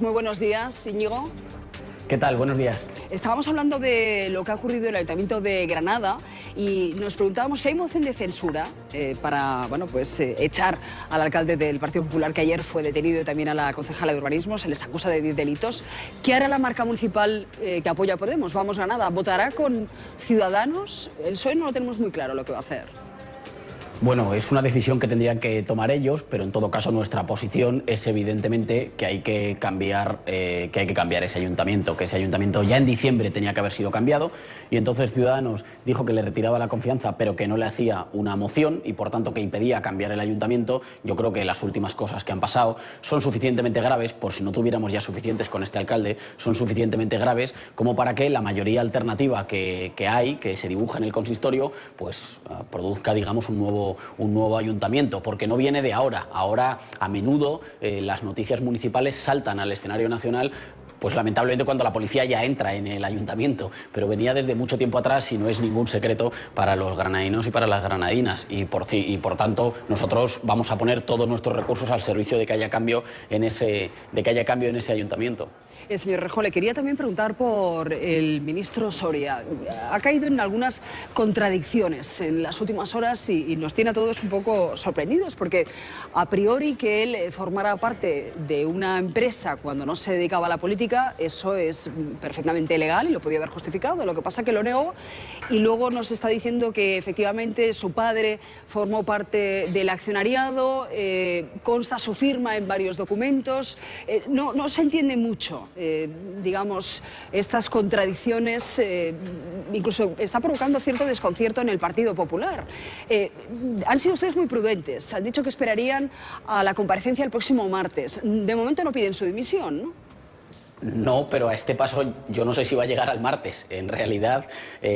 Muy buenos días, Íñigo. ¿Qué tal? Buenos días. Estábamos hablando de lo que ha ocurrido en el Ayuntamiento de Granada y nos preguntábamos si hay moción de censura para echar al alcalde del Partido Popular, que ayer fue detenido, y también a la concejala de Urbanismo. Se les acusa de 10 delitos. ¿Qué hará la marca municipal que apoya a Podemos? Vamos Granada. ¿Votará con Ciudadanos? El PSOE no lo tenemos muy claro lo que va a hacer. Bueno, es una decisión que tendrían que tomar ellos, pero en todo caso nuestra posición es evidentemente que hay que cambiar ese ayuntamiento, que ese ayuntamiento ya en diciembre tenía que haber sido cambiado, y entonces Ciudadanos dijo que le retiraba la confianza, pero que no le hacía una moción y por tanto que impedía cambiar el ayuntamiento. Yo creo que las últimas cosas que han pasado son suficientemente graves, por si no tuviéramos ya suficientes con este alcalde, son suficientemente graves como para que la mayoría alternativa que se dibuja en el consistorio, pues produzca, digamos, un nuevo ayuntamiento, porque no viene de ahora. Ahora, a menudo, las noticias municipales saltan al escenario nacional, pues lamentablemente cuando la policía ya entra en el ayuntamiento, pero venía desde mucho tiempo atrás y no es ningún secreto para los granadinos y para las granadinas, y por tanto nosotros vamos a poner todos nuestros recursos al servicio de que haya cambio en ese ayuntamiento. Señor Rejón, le quería también preguntar por el ministro Soria. Ha caído en algunas contradicciones en las últimas horas y nos tiene a todos un poco sorprendidos, porque a priori que él formara parte de una empresa cuando no se dedicaba a la política, eso es perfectamente legal y lo podía haber justificado. Lo que pasa es que lo negó y luego nos está diciendo que efectivamente su padre formó parte del accionariado, consta su firma en varios documentos. No se entiende mucho. Digamos, estas contradicciones, incluso está provocando cierto desconcierto en el Partido Popular. Han sido ustedes muy prudentes, han dicho que esperarían a la comparecencia el próximo martes. De momento no piden su dimisión, ¿no? No, pero a este paso yo no sé si va a llegar al martes. En realidad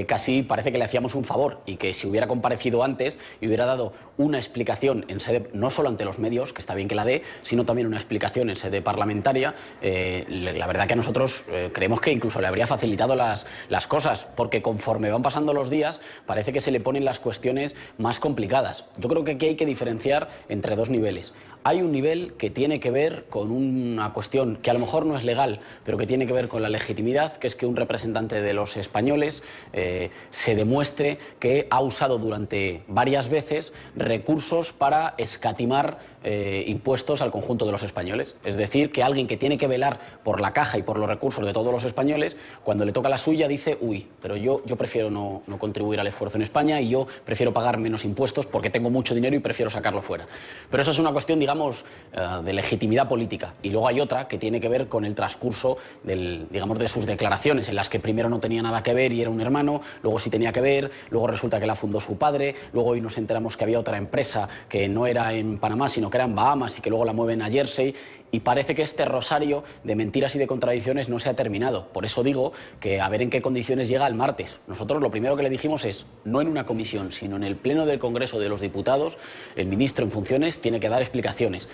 casi parece que le hacíamos un favor, y que si hubiera comparecido antes y hubiera dado una explicación en sede, no solo ante los medios, que está bien que la dé, sino también una explicación en sede parlamentaria, la verdad que a nosotros creemos que incluso le habría facilitado las cosas, porque conforme van pasando los días parece que se le ponen las cuestiones más complicadas. Yo creo que aquí hay que diferenciar entre dos niveles. Hay un nivel que tiene que ver con una cuestión que a lo mejor no es legal, pero que tiene que ver con la legitimidad, que es que un representante de los españoles se demuestre que ha usado durante varias veces recursos para escatimar impuestos al conjunto de los españoles. Es decir, que alguien que tiene que velar por la caja y por los recursos de todos los españoles, cuando le toca la suya dice, uy, pero yo prefiero no contribuir al esfuerzo en España, y yo prefiero pagar menos impuestos porque tengo mucho dinero y prefiero sacarlo fuera. Pero eso es una cuestión, digamos, de legitimidad política. Y luego hay otra que tiene que ver con el transcurso de sus declaraciones, en las que primero no tenía nada que ver y era un hermano, luego sí tenía que ver, luego resulta que la fundó su padre, luego hoy nos enteramos que había otra empresa que no era en Panamá, sino que era en Bahamas, y que luego la mueven a Jersey. Y parece que este rosario de mentiras y de contradicciones no se ha terminado. Por eso digo que a ver en qué condiciones llega el martes. Nosotros lo primero que le dijimos es, no en una comisión, sino en el Pleno del Congreso de los Diputados, el ministro en funciones tiene que dar explicaciones.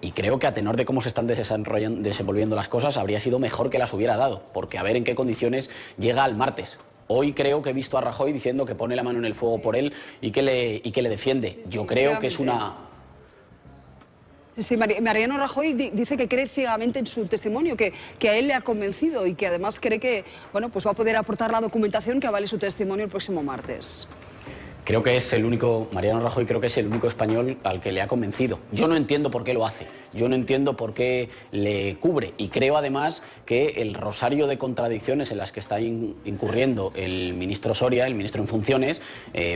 Y creo que a tenor de cómo se están desenvolviendo las cosas, habría sido mejor que las hubiera dado, porque a ver en qué condiciones llega el martes. Hoy creo que he visto a Rajoy diciendo que pone la mano en el fuego por él y que le defiende. Yo creo que es una... Sí, Mariano Rajoy dice que cree ciegamente en su testimonio, que a él le ha convencido, y que además cree que va a poder aportar la documentación que avale su testimonio el próximo martes. Creo que es el único, Mariano Rajoy creo que es el único español al que le ha convencido. Yo no entiendo por qué lo hace, yo no entiendo por qué le cubre, y creo además que el rosario de contradicciones en las que está incurriendo el ministro Soria, el ministro en funciones,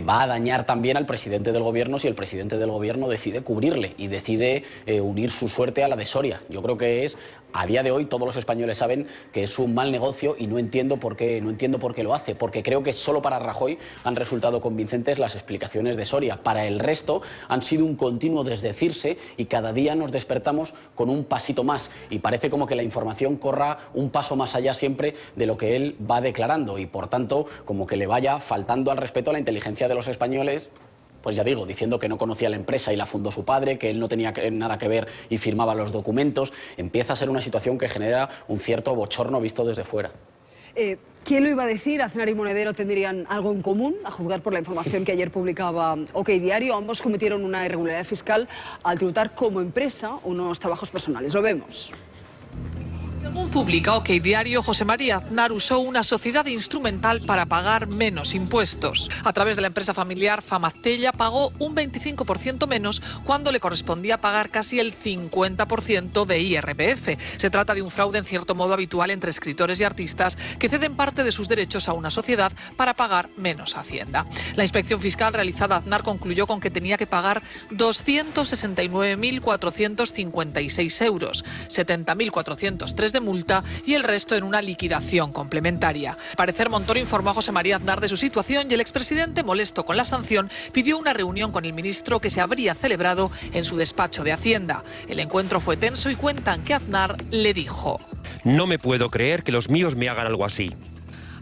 va a dañar también al presidente del gobierno si el presidente del gobierno decide cubrirle y decide unir su suerte a la de Soria. Yo creo que es, a día de hoy todos los españoles saben que es un mal negocio, y no entiendo por qué lo hace, porque creo que solo para Rajoy han resultado convincentes las explicaciones de Soria. Para el resto han sido un continuo desdecirse, y cada día nos despertamos con un pasito más, y parece como que la información corra un paso más allá siempre de lo que él va declarando, y por tanto como que le vaya faltando al respeto a la inteligencia de los españoles. Pues ya digo, diciendo que no conocía la empresa y la fundó su padre, que él no tenía nada que ver y firmaba los documentos. Empieza a ser una situación que genera un cierto bochorno visto desde fuera. ¿Quién lo iba a decir? Aznar y Monedero tendrían algo en común, a juzgar por la información que ayer publicaba OK Diario. Ambos cometieron una irregularidad fiscal al tributar como empresa unos trabajos personales. Lo vemos. Según publica OK Diario, José María Aznar usó una sociedad instrumental para pagar menos impuestos. A través de la empresa familiar Famastella pagó un 25% menos cuando le correspondía pagar casi el 50% de IRPF. Se trata de un fraude en cierto modo habitual entre escritores y artistas que ceden parte de sus derechos a una sociedad para pagar menos Hacienda. La inspección fiscal realizada a Aznar concluyó con que tenía que pagar 269.456 euros, 70.403 de multa y el resto en una liquidación complementaria. Al parecer, Montoro informó a José María Aznar de su situación y el expresidente, molesto con la sanción, pidió una reunión con el ministro que se habría celebrado en su despacho de Hacienda. El encuentro fue tenso y cuentan que Aznar le dijo: no me puedo creer que los míos me hagan algo así.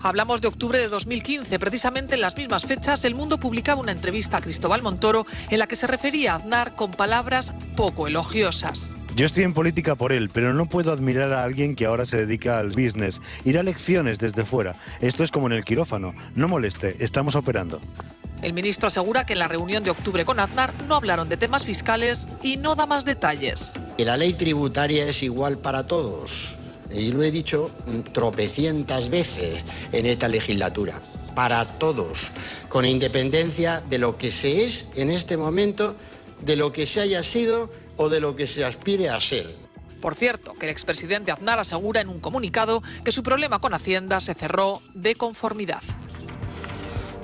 Hablamos de octubre de 2015. Precisamente en las mismas fechas, El Mundo publicaba una entrevista a Cristóbal Montoro en la que se refería a Aznar con palabras poco elogiosas. Yo estoy en política por él, pero no puedo admirar a alguien que ahora se dedica al business. Ir a lecciones desde fuera. Esto es como en el quirófano. No moleste, estamos operando. El ministro asegura que en la reunión de octubre con Aznar no hablaron de temas fiscales y no da más detalles. La ley tributaria es igual para todos. Y lo he dicho tropecientas veces en esta legislatura. Para todos. Con independencia de lo que se es en este momento, de lo que se haya sido o de lo que se aspire a ser. Por cierto, que el expresidente Aznar asegura en un comunicado que su problema con Hacienda se cerró de conformidad.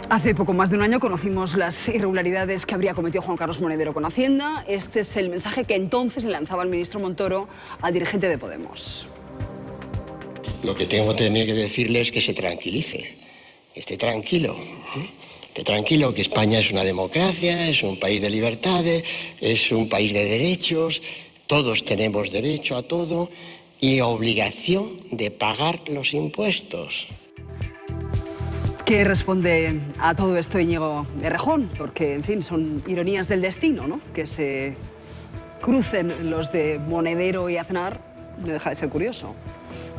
Hace poco más de un año conocimos las irregularidades que habría cometido Juan Carlos Monedero con Hacienda. Este es el mensaje que entonces le lanzaba el ministro Montoro al dirigente de Podemos. Lo que tengo que decirle es que se tranquilice, que esté tranquilo. Esté tranquilo, que España es una democracia, es un país de libertades, es un país de derechos, todos tenemos derecho a todo y obligación de pagar los impuestos. ¿Qué responde a todo esto Íñigo Errejón? Porque, en fin, son ironías del destino, ¿no? Que se crucen los de Monedero y Aznar, no deja de ser curioso.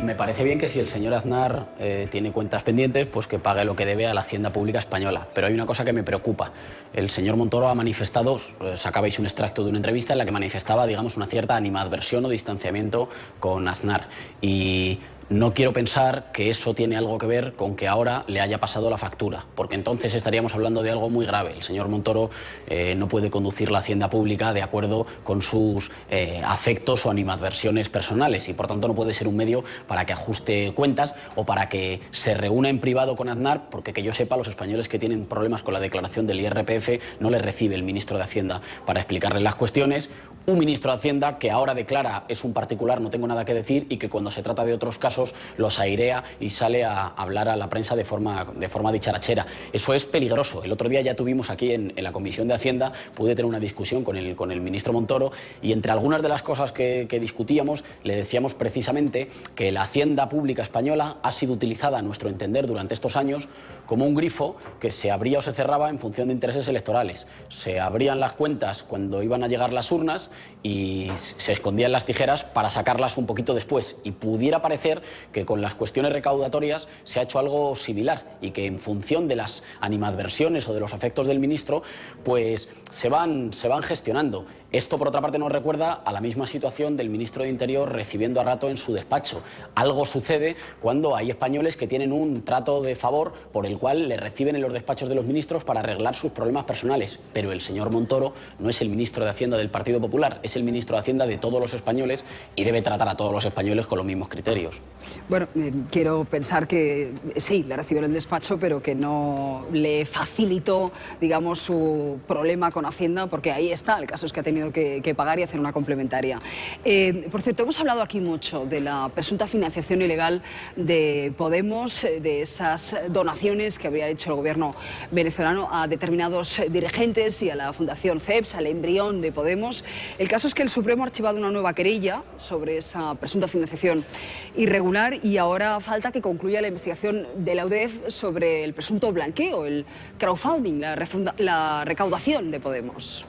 Me parece bien que si el señor Aznar tiene cuentas pendientes, pues que pague lo que debe a la Hacienda Pública Española. Pero hay una cosa que me preocupa. El señor Montoro ha manifestado, sacabais un extracto de una entrevista en la que manifestaba, digamos, una cierta animadversión o distanciamiento con Aznar. Y no quiero pensar que eso tiene algo que ver con que ahora le haya pasado la factura, porque entonces estaríamos hablando de algo muy grave. El señor Montoro no puede conducir la hacienda pública de acuerdo con sus afectos o animadversiones personales y por tanto no puede ser un medio para que ajuste cuentas o para que se reúna en privado con Aznar, porque que yo sepa, los españoles que tienen problemas con la declaración del IRPF no les recibe el ministro de Hacienda para explicarles las cuestiones. Un ministro de Hacienda que ahora declara es un particular, no tengo nada que decir, y que cuando se trata de otros casos los airea y sale a hablar a la prensa de forma dicharachera. Eso es peligroso. El otro día ya tuvimos aquí en la Comisión de Hacienda, pude tener una discusión con el ministro Montoro y entre algunas de las cosas que discutíamos le decíamos precisamente que la Hacienda Pública Española ha sido utilizada, a nuestro entender, durante estos años como un grifo que se abría o se cerraba en función de intereses electorales. Se abrían las cuentas cuando iban a llegar las urnas y se escondían las tijeras para sacarlas un poquito después. Y pudiera parecer que con las cuestiones recaudatorias se ha hecho algo similar y que en función de las animadversiones o de los afectos del ministro, pues se van gestionando. Esto, por otra parte, nos recuerda a la misma situación del ministro de Interior recibiendo a rato en su despacho. Algo sucede cuando hay españoles que tienen un trato de favor por el cual le reciben en los despachos de los ministros para arreglar sus problemas personales. Pero el señor Montoro no es el ministro de Hacienda del Partido Popular, es el ministro de Hacienda de todos los españoles y debe tratar a todos los españoles con los mismos criterios. Bueno, quiero pensar que sí, le recibió en el despacho, pero que no le facilitó, digamos, su problema con Hacienda, porque ahí está, el caso es que ha tenido que pagar y hacer una complementaria. Por cierto, hemos hablado aquí mucho de la presunta financiación ilegal de Podemos, de esas donaciones que habría hecho el gobierno venezolano a determinados dirigentes y a la Fundación CEPS, al embrión de Podemos. El caso es que el Supremo ha archivado una nueva querella sobre esa presunta financiación irregular y ahora falta que concluya la investigación de la UDEF sobre el presunto blanqueo, el crowdfunding, la recaudación de Podemos.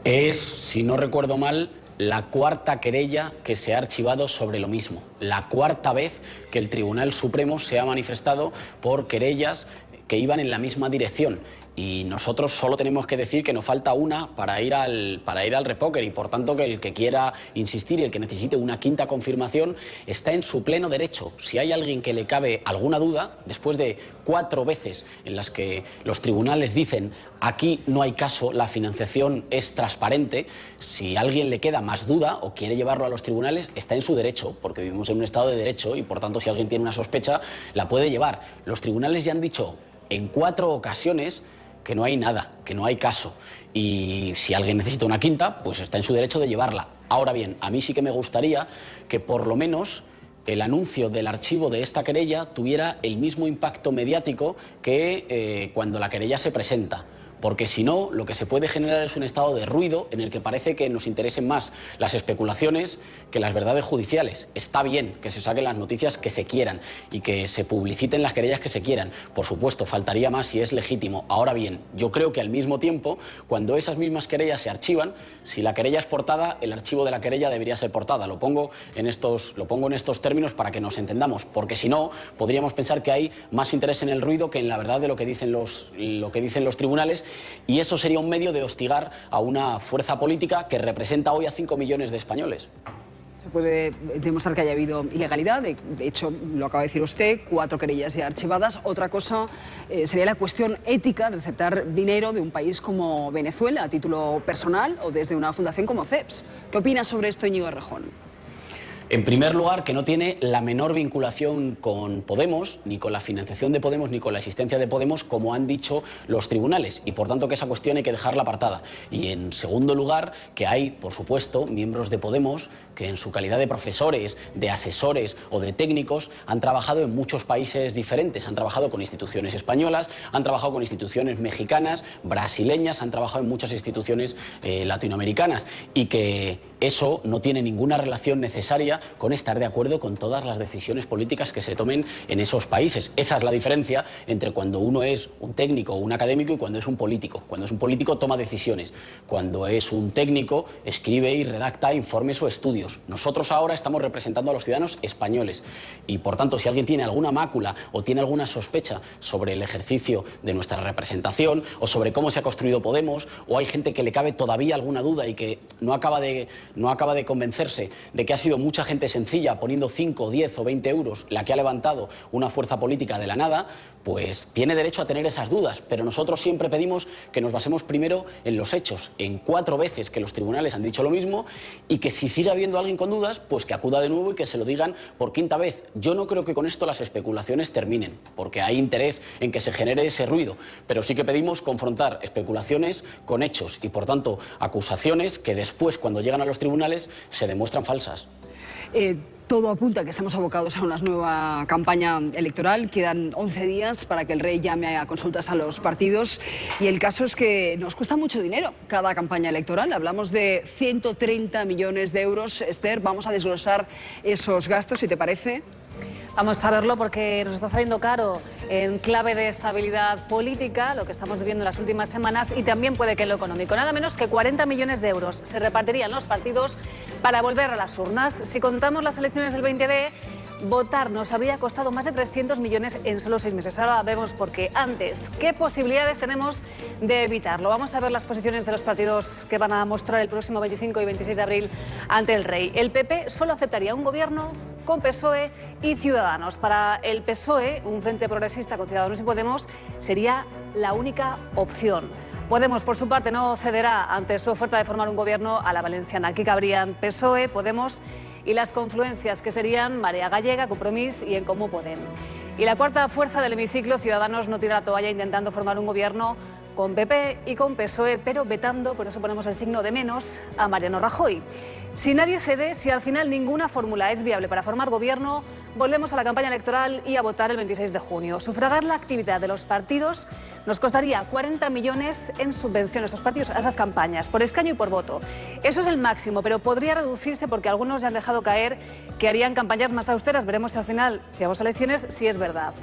Es, si no recuerdo mal, la cuarta querella que se ha archivado sobre lo mismo. La cuarta vez que el Tribunal Supremo se ha manifestado por querellas que iban en la misma dirección. y nosotros solo tenemos que decir que nos falta una para ir al repóker, y por tanto que el que quiera insistir y el que necesite una quinta confirmación está en su pleno derecho. Si hay alguien que le cabe alguna duda, después de 4 veces en las que los tribunales dicen aquí no hay caso, la financiación es transparente, si a alguien le queda más duda o quiere llevarlo a los tribunales, está en su derecho, porque vivimos en un Estado de Derecho y por tanto si alguien tiene una sospecha la puede llevar. Los tribunales ya han dicho en 4 ocasiones que no hay nada, que no hay caso, y si alguien necesita una quinta, pues está en su derecho de llevarla. Ahora bien, a mí sí que me gustaría que por lo menos el anuncio del archivo de esta querella tuviera el mismo impacto mediático que cuando la querella se presenta. Porque si no, lo que se puede generar es un estado de ruido en el que parece que nos interesen más las especulaciones que las verdades judiciales. Está bien que se saquen las noticias que se quieran y que se publiciten las querellas que se quieran. Por supuesto, faltaría más si es legítimo. Ahora bien, yo creo que al mismo tiempo, cuando esas mismas querellas se archivan, si la querella es portada, el archivo de la querella debería ser portada. Lo pongo en estos términos para que nos entendamos, porque si no, podríamos pensar que hay más interés en el ruido que en la verdad de lo que dicen los tribunales. Y eso sería un medio de hostigar a una fuerza política que representa hoy a 5 millones de españoles. Se puede demostrar que haya habido ilegalidad, de hecho, lo acaba de decir usted, 4 querellas ya archivadas. Otra cosa sería la cuestión ética de aceptar dinero de un país como Venezuela a título personal o desde una fundación como CEPS. ¿Qué opina sobre esto Íñigo Errejón? En primer lugar, que no tiene la menor vinculación con Podemos, ni con la financiación de Podemos, ni con la existencia de Podemos, como han dicho los tribunales, y por tanto que esa cuestión hay que dejarla apartada. Y en segundo lugar, que hay, por supuesto, miembros de Podemos que en su calidad de profesores, de asesores o de técnicos han trabajado en muchos países diferentes, han trabajado con instituciones españolas, han trabajado con instituciones mexicanas, brasileñas, han trabajado en muchas instituciones latinoamericanas, y que eso no tiene ninguna relación necesaria con estar de acuerdo con todas las decisiones políticas que se tomen en esos países. Esa es la diferencia entre cuando uno es un técnico o un académico y cuando es un político. Cuando es un político toma decisiones, cuando es un técnico escribe y redacta informes o estudios. Nosotros ahora estamos representando a los ciudadanos españoles y por tanto si alguien tiene alguna mácula o tiene alguna sospecha sobre el ejercicio de nuestra representación o sobre cómo se ha construido Podemos, o hay gente que le cabe todavía alguna duda y que no acaba de convencerse de que ha sido mucha gente sencilla poniendo 5, 10 o 20 euros la que ha levantado una fuerza política de la nada, pues tiene derecho a tener esas dudas. Pero nosotros siempre pedimos que nos basemos primero en los hechos, en 4 veces que los tribunales han dicho lo mismo, y que si sigue habiendo alguien con dudas, pues que acuda de nuevo y que se lo digan por 5ª vez. Yo no creo que con esto las especulaciones terminen, porque hay interés en que se genere ese ruido, pero sí que pedimos confrontar especulaciones con hechos y por tanto acusaciones que después, cuando llegan a los tribunales, se demuestran falsas. Todo apunta a que estamos abocados a una nueva campaña electoral. Quedan 11 días para que el rey llame a consultas a los partidos. Y el caso es que nos cuesta mucho dinero cada campaña electoral. Hablamos de 130 millones de euros. Esther, vamos a desglosar esos gastos, si te parece. Vamos a verlo porque nos está saliendo caro en clave de estabilidad política, lo que estamos viviendo en las últimas semanas, y también puede que en lo económico. Nada menos que 40 millones de euros se repartirían los partidos para volver a las urnas. Si contamos las elecciones del 20D, votar nos habría costado más de 300 millones en solo 6 meses. Ahora vemos por qué. Antes, ¿qué posibilidades tenemos de evitarlo? Vamos a ver las posiciones de los partidos que van a mostrar el próximo 25 y 26 de abril ante el rey. El PP solo aceptaría un gobierno con PSOE y Ciudadanos. Para el PSOE, un frente progresista con Ciudadanos y Podemos sería la única opción. Podemos, por su parte, no cederá ante su oferta de formar un gobierno a la valenciana. Aquí cabrían PSOE, Podemos y las confluencias que serían Marea Gallega, Compromís y En Comú Podem. Y la cuarta fuerza del hemiciclo, Ciudadanos, no tira la toalla intentando formar un gobierno con PP y con PSOE, pero vetando, por eso ponemos el signo de menos, a Mariano Rajoy. Si nadie cede, si al final ninguna fórmula es viable para formar gobierno, volvemos a la campaña electoral y a votar el 26 de junio. Sufragar la actividad de los partidos nos costaría 40 millones en subvenciones a esos partidos, a esas campañas, por escaño y por voto. Eso es el máximo, pero podría reducirse porque algunos ya han dejado caer que harían campañas más austeras. Veremos si al final, si vamos a elecciones, si es verdad.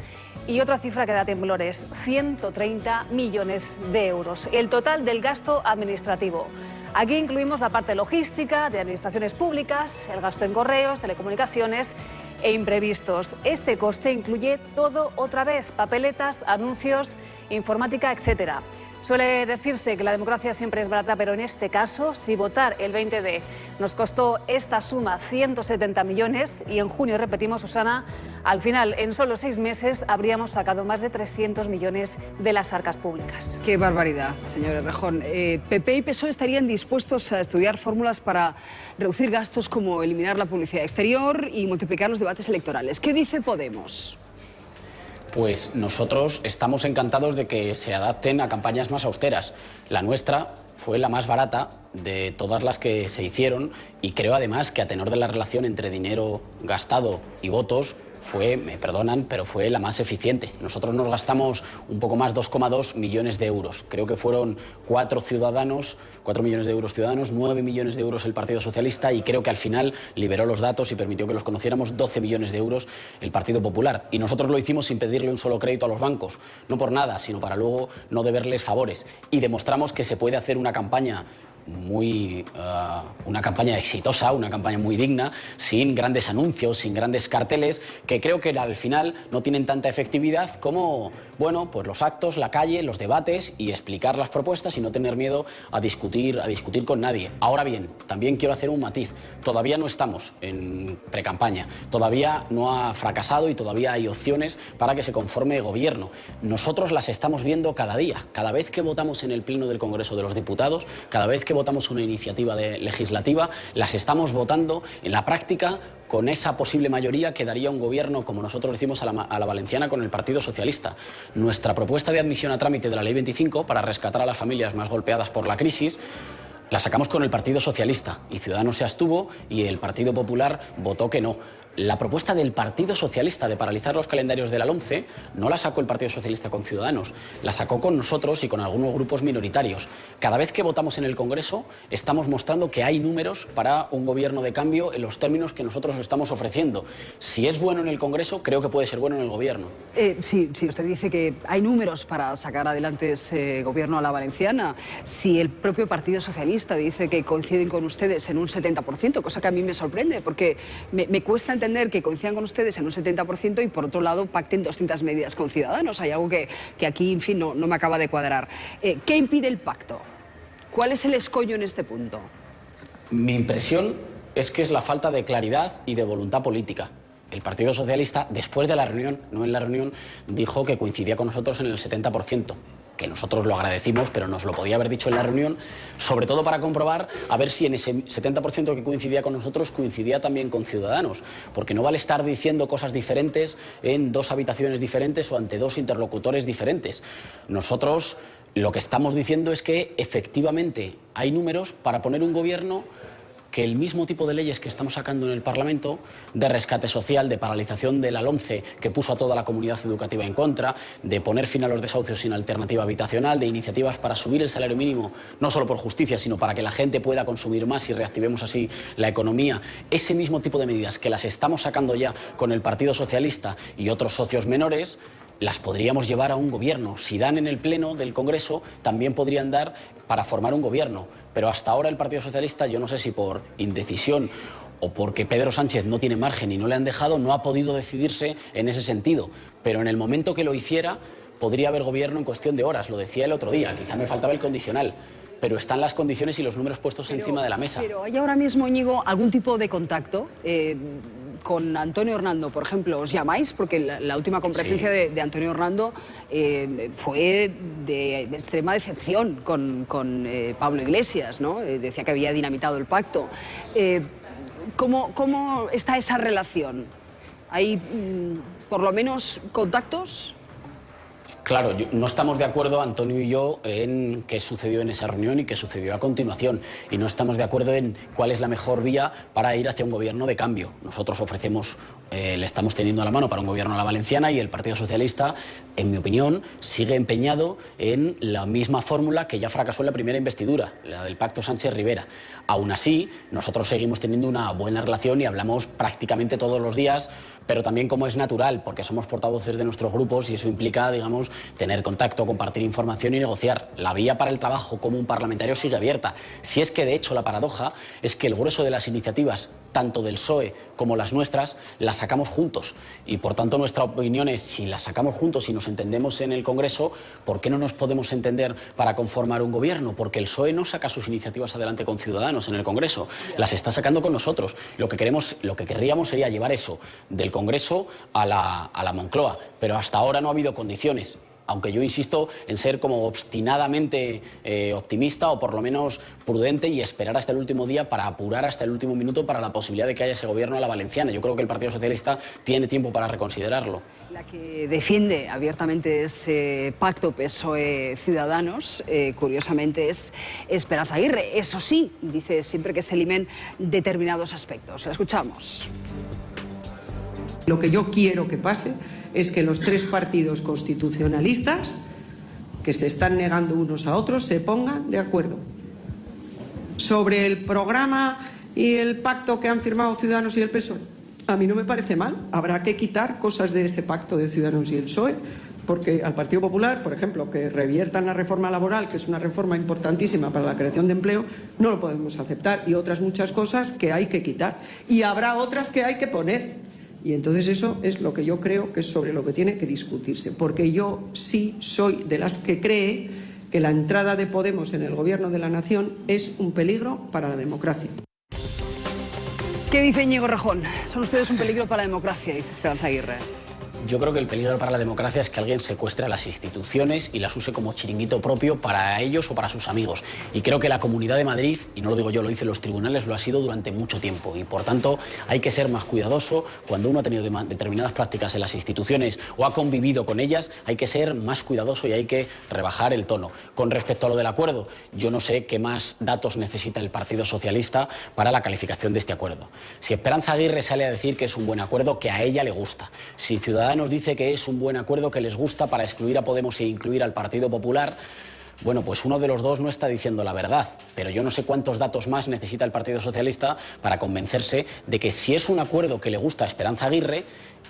Y otra cifra que da temblores, 130 millones de euros, el total del gasto administrativo. Aquí incluimos la parte logística, de administraciones públicas, el gasto en correos, telecomunicaciones e imprevistos. Este coste incluye todo otra vez: papeletas, anuncios, informática, etcétera. Suele decirse que la democracia siempre es barata, pero en este caso, si votar el 20D nos costó esta suma, 170 millones, y en junio, repetimos, Susana, al final, en solo 6 meses, habríamos sacado más de 300 millones de las arcas públicas. Qué barbaridad, señor Errejón. PP y PSOE estarían dispuestos a estudiar fórmulas para reducir gastos como eliminar la publicidad exterior y multiplicar los debates electorales. ¿Qué dice Podemos? Pues nosotros estamos encantados de que se adapten a campañas más austeras. La nuestra fue la más barata de todas las que se hicieron y creo además que a tenor de la relación entre dinero gastado y votos fue, me perdonan, pero fue la más eficiente. Nosotros nos gastamos un poco más, 2,2 millones de euros. Creo que fueron 4 millones de euros ciudadanos, 9 millones de euros el Partido Socialista y creo que al final liberó los datos y permitió que los conociéramos, 12 millones de euros el Partido Popular. Y nosotros lo hicimos sin pedirle un solo crédito a los bancos, no por nada, sino para luego no deberles favores. Y demostramos que se puede hacer una campaña una campaña exitosa, una campaña muy digna, sin grandes anuncios, sin grandes carteles, que creo que al final no tienen tanta efectividad como, bueno, pues los actos, la calle, los debates y explicar las propuestas y no tener miedo a discutir con nadie. Ahora bien, también quiero hacer un matiz. Todavía no estamos en precampaña, todavía no ha fracasado y todavía hay opciones para que se conforme gobierno. Nosotros las estamos viendo cada día, cada vez que votamos en el Pleno del Congreso de los Diputados, cada vez que votamos una iniciativa legislativa, las estamos votando en la práctica con esa posible mayoría que daría un gobierno, como nosotros decimos, a la valenciana con el Partido Socialista. Nuestra propuesta de admisión a trámite de la Ley 25 para rescatar a las familias más golpeadas por la crisis la sacamos con el Partido Socialista y Ciudadanos se abstuvo y el Partido Popular votó que no. La propuesta del Partido Socialista de paralizar los calendarios de la LOMCE no la sacó el Partido Socialista con Ciudadanos, la sacó con nosotros y con algunos grupos minoritarios. Cada vez que votamos en el Congreso estamos mostrando que hay números para un gobierno de cambio en los términos que nosotros estamos ofreciendo. Si es bueno en el Congreso, creo que puede ser bueno en el gobierno. Sí, usted dice que hay números para sacar adelante ese gobierno a la valenciana. Si el propio Partido Socialista dice que coinciden con ustedes en un 70%, cosa que a mí me sorprende, porque me cuesta entender que coincidan con ustedes en un 70% y por otro lado pacten 200 medidas con Ciudadanos. Hay algo que aquí, en fin, no me acaba de cuadrar. ¿Qué impide el pacto? ¿Cuál es el escollo en este punto? Mi impresión es que es la falta de claridad y de voluntad política. El Partido Socialista, después de la reunión, no en la reunión, dijo que coincidía con nosotros en el 70%. Que nosotros lo agradecimos, pero nos lo podía haber dicho en la reunión, sobre todo para comprobar a ver si en ese 70% que coincidía con nosotros coincidía también con Ciudadanos, porque no vale estar diciendo cosas diferentes en 2 habitaciones diferentes o ante 2 interlocutores diferentes. Nosotros lo que estamos diciendo es que efectivamente hay números para poner un gobierno que el mismo tipo de leyes que estamos sacando en el Parlamento, de rescate social, de paralización de la LOMCE, que puso a toda la comunidad educativa en contra, de poner fin a los desahucios sin alternativa habitacional, de iniciativas para subir el salario mínimo, no solo por justicia, sino para que la gente pueda consumir más y reactivemos así la economía. Ese mismo tipo de medidas que las estamos sacando ya con el Partido Socialista y otros socios menores, las podríamos llevar a un gobierno. Si dan en el Pleno del Congreso, también podrían dar para formar un gobierno. Pero hasta ahora el Partido Socialista, yo no sé si por indecisión o porque Pedro Sánchez no tiene margen y no le han dejado, no ha podido decidirse en ese sentido. Pero en el momento que lo hiciera, podría haber gobierno en cuestión de horas. Lo decía el otro día, quizá me faltaba el condicional. Pero están las condiciones y los números puestos encima de la mesa. Pero ¿hay ahora mismo, Íñigo, algún tipo de contacto con Antonio Hernando? Por ejemplo, ¿os llamáis? Porque la última comparecencia de Antonio Hernando fue de extrema decepción con Pablo Iglesias, ¿no? Decía que había dinamitado el pacto. ¿Cómo está esa relación? ¿Hay por lo menos contactos? Claro, no estamos de acuerdo, Antonio y yo, en qué sucedió en esa reunión y qué sucedió a continuación. Y no estamos de acuerdo en cuál es la mejor vía para ir hacia un gobierno de cambio. Nosotros ofrecemos, le estamos teniendo la mano para un gobierno a la valenciana y el Partido Socialista, en mi opinión, sigue empeñado en la misma fórmula que ya fracasó en la primera investidura, la del Pacto Sánchez-Rivera. Aún así, nosotros seguimos teniendo una buena relación y hablamos prácticamente todos los días, pero también como es natural, porque somos portavoces de nuestros grupos y eso implica, digamos, tener contacto, compartir información y negociar. La vía para el trabajo como un parlamentario sigue abierta. Si es que, de hecho, la paradoja es que el grueso de las iniciativas tanto del PSOE como las nuestras, las sacamos juntos. Y por tanto nuestra opinión es, si las sacamos juntos y nos entendemos en el Congreso, ¿por qué no nos podemos entender para conformar un gobierno? Porque el PSOE no saca sus iniciativas adelante con Ciudadanos en el Congreso, las está sacando con nosotros. Lo que querríamos sería llevar eso del Congreso a la Moncloa, pero hasta ahora no ha habido condiciones. Aunque yo insisto en ser como obstinadamente optimista o por lo menos prudente y esperar hasta el último día para apurar hasta el último minuto para la posibilidad de que haya ese gobierno a la valenciana. Yo creo que el Partido Socialista tiene tiempo para reconsiderarlo. La que defiende abiertamente ese pacto PSOE-Ciudadanos, curiosamente, es Esperanza Aguirre. Eso sí, dice siempre que se limen determinados aspectos. La escuchamos. Lo que yo quiero que pase es que los tres partidos constitucionalistas que se están negando unos a otros se pongan de acuerdo sobre el programa y el pacto que han firmado Ciudadanos y el PSOE. A mí no me parece mal. Habrá que quitar cosas de ese pacto de Ciudadanos y el PSOE, porque al Partido Popular, por ejemplo, que reviertan la reforma laboral, que es una reforma importantísima para la creación de empleo, no lo podemos aceptar, y otras muchas cosas que hay que quitar. Y habrá otras que hay que poner. Y entonces eso es lo que yo creo que es sobre lo que tiene que discutirse, porque yo sí soy de las que cree que la entrada de Podemos en el gobierno de la nación es un peligro para la democracia. ¿Qué dice Íñigo Rejón? Son ustedes un peligro para la democracia, dice Esperanza Aguirre. Yo creo que el peligro para la democracia es que alguien secuestre a las instituciones y las use como chiringuito propio para ellos o para sus amigos. Y creo que la Comunidad de Madrid, y no lo digo yo, lo dicen los tribunales, lo ha sido durante mucho tiempo. Y por tanto hay que ser más cuidadoso. Cuando uno ha tenido determinadas prácticas en las instituciones o ha convivido con ellas, hay que ser más cuidadoso y hay que rebajar el tono. Con respecto a lo del acuerdo, yo no sé qué más datos necesita el Partido Socialista para la calificación de este acuerdo. Si Esperanza Aguirre sale a decir que es un buen acuerdo, que a ella le gusta. Si Ciudadanos nos dice que es un buen acuerdo que les gusta para excluir a Podemos e incluir al Partido Popular, bueno, pues uno de los dos no está diciendo la verdad, pero yo no sé cuántos datos más necesita el Partido Socialista para convencerse de que si es un acuerdo que le gusta a Esperanza Aguirre,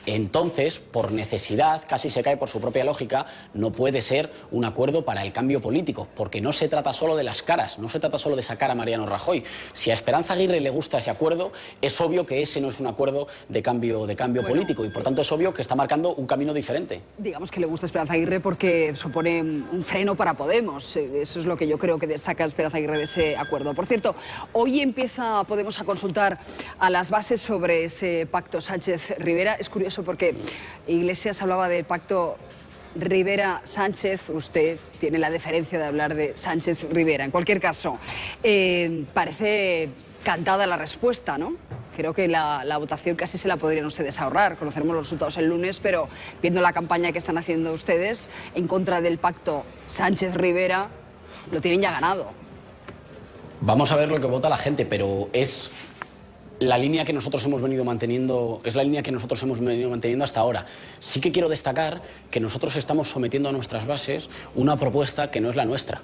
entonces, por necesidad, casi se cae por su propia lógica, no puede ser un acuerdo para el cambio político, porque no se trata solo de las caras, no se trata solo de sacar a Mariano Rajoy. Si a Esperanza Aguirre le gusta ese acuerdo, es obvio que ese no es un acuerdo de cambio político y por tanto es obvio que está marcando un camino diferente. Digamos que le gusta a Esperanza Aguirre porque supone un freno para Podemos. Eso es lo que yo creo que destaca Esperanza Aguirre de ese acuerdo. Por cierto, hoy empieza Podemos a consultar a las bases sobre ese pacto Sánchez-Rivera. Es curioso porque Iglesias hablaba del pacto Rivera-Sánchez, usted tiene la deferencia de hablar de Sánchez-Rivera. En cualquier caso, parece cantada la respuesta, ¿no? Creo que la votación casi se la podrían ustedes ahorrar. Conoceremos los resultados el lunes, pero viendo la campaña que están haciendo ustedes en contra del pacto Sánchez-Rivera, lo tienen ya ganado. Vamos a ver lo que vota la gente, pero es la línea que nosotros hemos venido manteniendo, hasta ahora. Sí que quiero destacar que nosotros estamos sometiendo a nuestras bases una propuesta que no es la nuestra.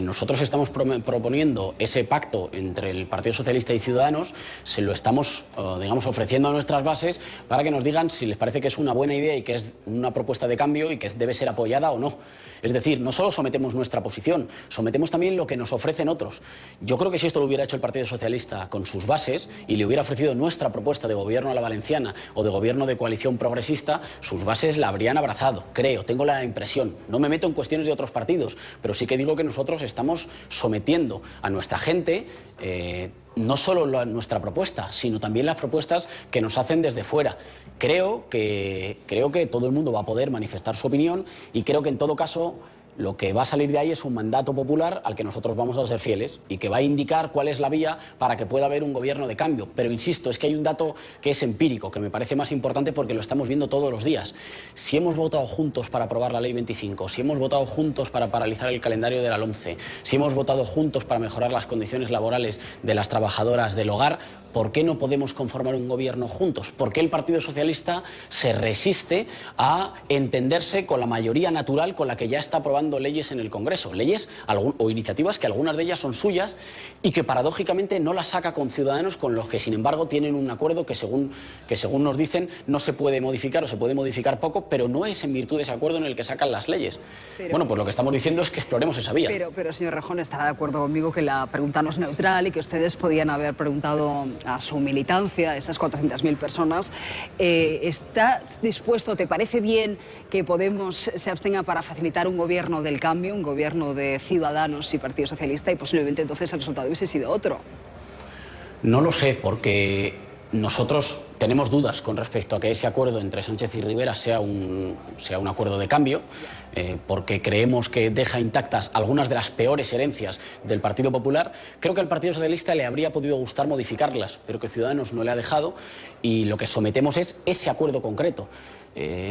Nosotros estamos proponiendo ese pacto entre el Partido Socialista y Ciudadanos, se lo estamos, ofreciendo a nuestras bases para que nos digan si les parece que es una buena idea y que es una propuesta de cambio y que debe ser apoyada o no. Es decir, no solo sometemos nuestra posición, sometemos también lo que nos ofrecen otros. Yo creo que si esto lo hubiera hecho el Partido Socialista con sus bases y le hubiera ofrecido nuestra propuesta de gobierno a la valenciana o de gobierno de coalición progresista, sus bases la habrían abrazado, creo, tengo la impresión. No me meto en cuestiones de otros partidos, pero sí que digo que nosotros estamos sometiendo a nuestra gente no solo nuestra propuesta, sino también las propuestas que nos hacen desde fuera. Creo que todo el mundo va a poder manifestar su opinión y creo que en todo caso lo que va a salir de ahí es un mandato popular al que nosotros vamos a ser fieles y que va a indicar cuál es la vía para que pueda haber un gobierno de cambio. Pero insisto, es que hay un dato que es empírico, que me parece más importante porque lo estamos viendo todos los días. Si hemos votado juntos para aprobar la Ley 25, si hemos votado juntos para paralizar el calendario de la LOMCE, si hemos votado juntos para mejorar las condiciones laborales de las trabajadoras del hogar, ¿por qué no podemos conformar un gobierno juntos? ¿Por qué el Partido Socialista se resiste a entenderse con la mayoría natural con la que ya está aprobando aprobando leyes en el Congreso, leyes o iniciativas que algunas de ellas son suyas y que paradójicamente no las saca con Ciudadanos, con los que sin embargo tienen un acuerdo que según nos dicen no se puede modificar o se puede modificar poco, pero no es en virtud de ese acuerdo en el que sacan las leyes. Bueno, pues lo que estamos diciendo es que exploremos esa vía. Pero señor Rejón, estará de acuerdo conmigo que la pregunta no es neutral y que ustedes podían haber preguntado a su militancia, a esas 400.000 personas. ¿Estás dispuesto, te parece bien que Podemos se abstenga para facilitar un gobierno del cambio, un gobierno de Ciudadanos y Partido Socialista, y posiblemente entonces el resultado hubiese sido otro? No lo sé, porque nosotros tenemos dudas con respecto a que ese acuerdo entre Sánchez y Rivera sea un acuerdo de cambio, porque creemos que deja intactas algunas de las peores herencias del Partido Popular. Creo que al Partido Socialista le habría podido gustar modificarlas, pero que Ciudadanos no le ha dejado, y lo que sometemos es ese acuerdo concreto.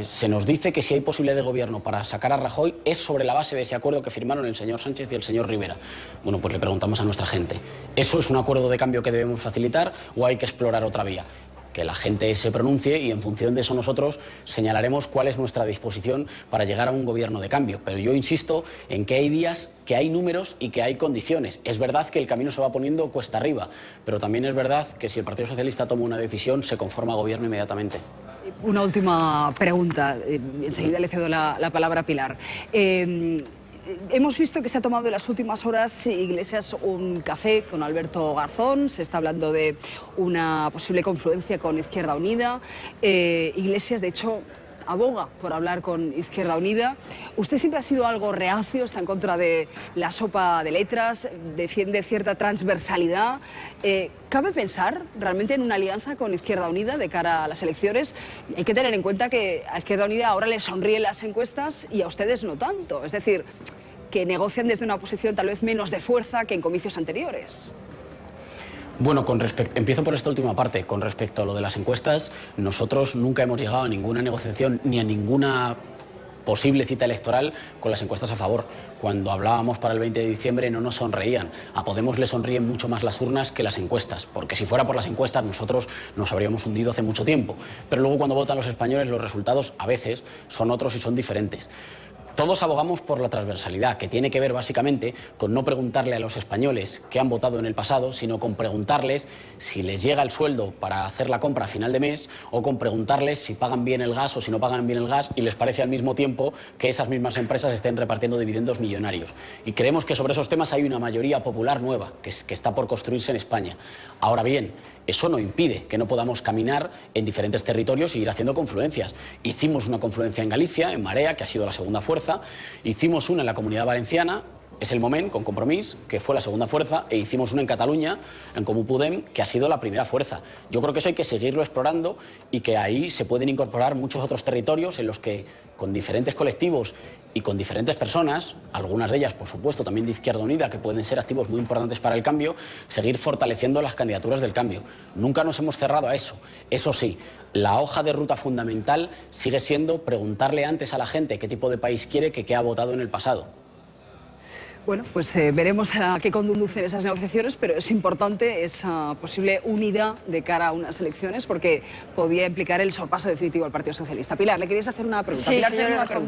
Se nos dice que si hay posibilidad de gobierno para sacar a Rajoy es sobre la base de ese acuerdo que firmaron el señor Sánchez y el señor Rivera. Bueno, pues le preguntamos a nuestra gente, ¿eso es un acuerdo de cambio que debemos facilitar o hay que explorar otra vía? Que la gente se pronuncie y en función de eso nosotros señalaremos cuál es nuestra disposición para llegar a un gobierno de cambio. Pero yo insisto en que hay días, que hay números y que hay condiciones. Es verdad que el camino se va poniendo cuesta arriba, pero también es verdad que si el Partido Socialista toma una decisión se conforma gobierno inmediatamente. Una última pregunta, enseguida le cedo la palabra a Pilar. Hemos visto que se ha tomado en las últimas horas Iglesias un café con Alberto Garzón, se está hablando de una posible confluencia con Izquierda Unida. Iglesias, de hecho, aboga por hablar con Izquierda Unida. Usted siempre ha sido algo reacio, está en contra de la sopa de letras, defiende cierta transversalidad. ¿Cabe pensar realmente en una alianza con Izquierda Unida de cara a las elecciones? Hay que tener en cuenta que a Izquierda Unida ahora le sonríen las encuestas y a ustedes no tanto. Es decir, que negocian desde una posición tal vez menos de fuerza que en comicios anteriores. Bueno, empiezo por esta última parte. Con respecto a lo de las encuestas, nosotros nunca hemos llegado a ninguna negociación ni a ninguna posible cita electoral con las encuestas a favor. Cuando hablábamos para el 20 de diciembre no nos sonreían. A Podemos le sonríen mucho más las urnas que las encuestas, porque si fuera por las encuestas nosotros nos habríamos hundido hace mucho tiempo. Pero luego cuando votan los españoles los resultados a veces son otros y son diferentes. Todos abogamos por la transversalidad, que tiene que ver básicamente con no preguntarle a los españoles qué han votado en el pasado, sino con preguntarles si les llega el sueldo para hacer la compra a final de mes o con preguntarles si pagan bien el gas o si no pagan bien el gas y les parece al mismo tiempo que esas mismas empresas estén repartiendo dividendos millonarios. Y creemos que sobre esos temas hay una mayoría popular nueva que está por construirse en España. Ahora bien, eso no impide que no podamos caminar en diferentes territorios y ir haciendo confluencias. Hicimos una confluencia en Galicia, en Marea, que ha sido la segunda fuerza. Hicimos una en la Comunidad Valenciana, es el Moment, con Compromís, que fue la segunda fuerza, e hicimos una en Cataluña, en Comú Podem, que ha sido la primera fuerza. Yo creo que eso hay que seguirlo explorando y que ahí se pueden incorporar muchos otros territorios en los que, con diferentes colectivos y con diferentes personas, algunas de ellas, por supuesto, también de Izquierda Unida, que pueden ser activos muy importantes para el cambio, seguir fortaleciendo las candidaturas del cambio. Nunca nos hemos cerrado a eso. Eso sí, la hoja de ruta fundamental sigue siendo preguntarle antes a la gente qué tipo de país quiere que qué ha votado en el pasado. Bueno, pues veremos a qué conducen esas negociaciones, pero es importante esa posible unidad de cara a unas elecciones porque podía implicar el sorpaso definitivo al Partido Socialista. Pilar, ¿le querías hacer una pregunta? Sí, Pilar, señora,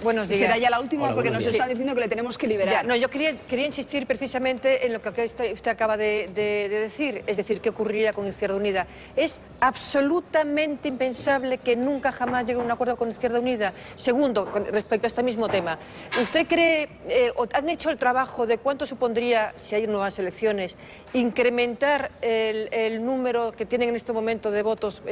buenos días. Será ya la última. Hola, porque nos días. está diciendo que le tenemos que liberar. Ya, no, yo quería insistir precisamente en lo que usted acaba de decir, es decir, qué ocurriría con Izquierda Unida. Es absolutamente impensable que nunca jamás llegue a un acuerdo con Izquierda Unida. Segundo, respecto a este mismo tema, ¿usted cree, o han hecho el trabajo de cuánto supondría, si hay nuevas elecciones, incrementar el número que tienen en este momento de votos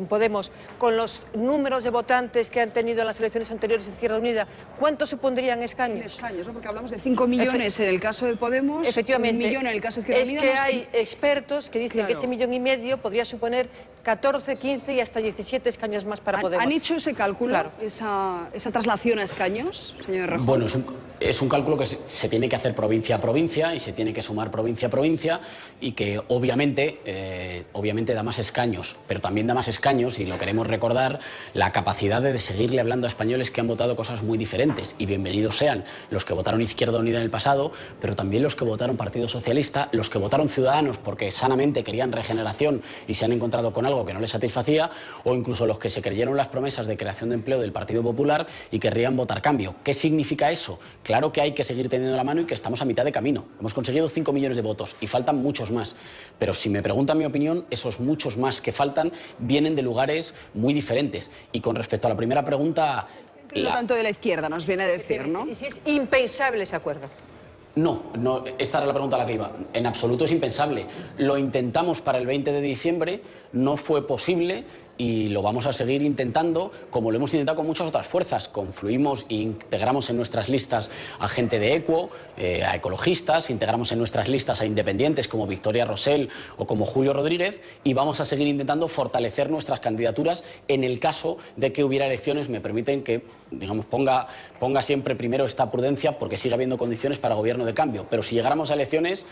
Podemos con los números de votantes que han tenido en las elecciones anteriores Izquierda Unida? ¿Cuánto supondrían escaños? En escaños, ¿no? Porque hablamos de 5 millones en el caso de Podemos, Efectivamente. 1 millón en el caso de Izquierda Unida. Es que hay expertos que dicen Claro. que ese 1,5 millones podría suponer 14, 15 y hasta 17 escaños más para Podemos. ¿Han hecho ese cálculo, Claro. esa traslación a escaños, señor Rejón? Bueno, es un cálculo que se tiene que hacer provincia a provincia y se tiene que sumar provincia a provincia y que obviamente da más escaños, pero también da más escaños, y lo queremos recordar, la capacidad de seguirle hablando a españoles que han votado cosas muy diferentes, y bienvenidos sean los que votaron Izquierda Unida en el pasado, pero también los que votaron Partido Socialista, los que votaron Ciudadanos porque sanamente querían regeneración y se han encontrado con algo que no les satisfacía, o incluso los que se creyeron las promesas de creación de empleo del Partido Popular y querrían votar cambio. ¿Qué significa eso? Claro que hay que seguir teniendo la mano y que estamos a mitad de camino. Hemos conseguido 5 millones de votos y faltan muchos más. Pero si me preguntan mi opinión, esos muchos más que faltan vienen de lugares muy diferentes. Y con respecto a la primera pregunta... No tanto de la izquierda, nos viene a decir, ¿no? ¿Y si es impensable ese acuerdo? No, esta era la pregunta a la que iba. En absoluto es impensable. Lo intentamos para el 20 de diciembre, no fue posible y lo vamos a seguir intentando, como lo hemos intentado con muchas otras fuerzas. Confluimos e integramos en nuestras listas a gente de Equo, a ecologistas, integramos en nuestras listas a independientes como Victoria Rosell o como Julio Rodríguez, y vamos a seguir intentando fortalecer nuestras candidaturas en el caso de que hubiera elecciones. Me permiten que, digamos, ponga siempre primero esta prudencia, porque sigue habiendo condiciones para gobierno de cambio. Pero si llegáramos a elecciones,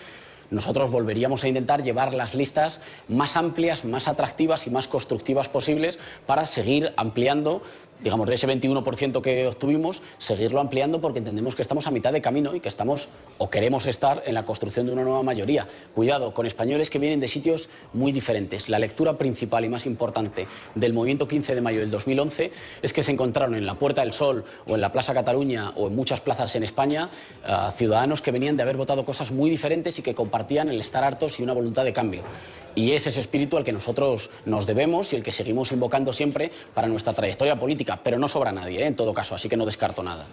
nosotros volveríamos a intentar llevar las listas más amplias, más atractivas y más constructivas posibles para seguir ampliando, digamos, de ese 21% que obtuvimos, seguirlo ampliando, porque entendemos que estamos a mitad de camino y que estamos o queremos estar en la construcción de una nueva mayoría. Cuidado, con españoles que vienen de sitios muy diferentes. La lectura principal y más importante del movimiento 15 de mayo del 2011 es que se encontraron en la Puerta del Sol o en la Plaza Cataluña o en muchas plazas en España ciudadanos que venían de haber votado cosas muy diferentes y que compartían el estar hartos y una voluntad de cambio. Y es ese espíritu al que nosotros nos debemos y el que seguimos invocando siempre para nuestra trayectoria política. Pero no sobra nadie, en todo caso, así que no descarto nada.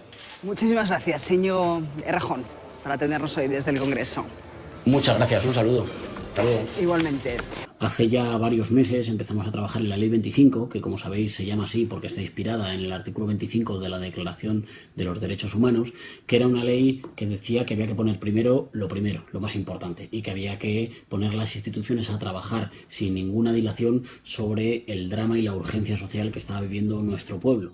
Muchísimas gracias, señor Errejón, por atendernos hoy desde el Congreso. Muchas gracias, un saludo. Hasta luego. Igualmente. Hace ya varios meses empezamos a trabajar en la Ley 25, que como sabéis se llama así porque está inspirada en el artículo 25 de la Declaración de los Derechos Humanos, que era una ley que decía que había que poner primero, lo más importante, y que había que poner las instituciones a trabajar sin ninguna dilación sobre el drama y la urgencia social que estaba viviendo nuestro pueblo.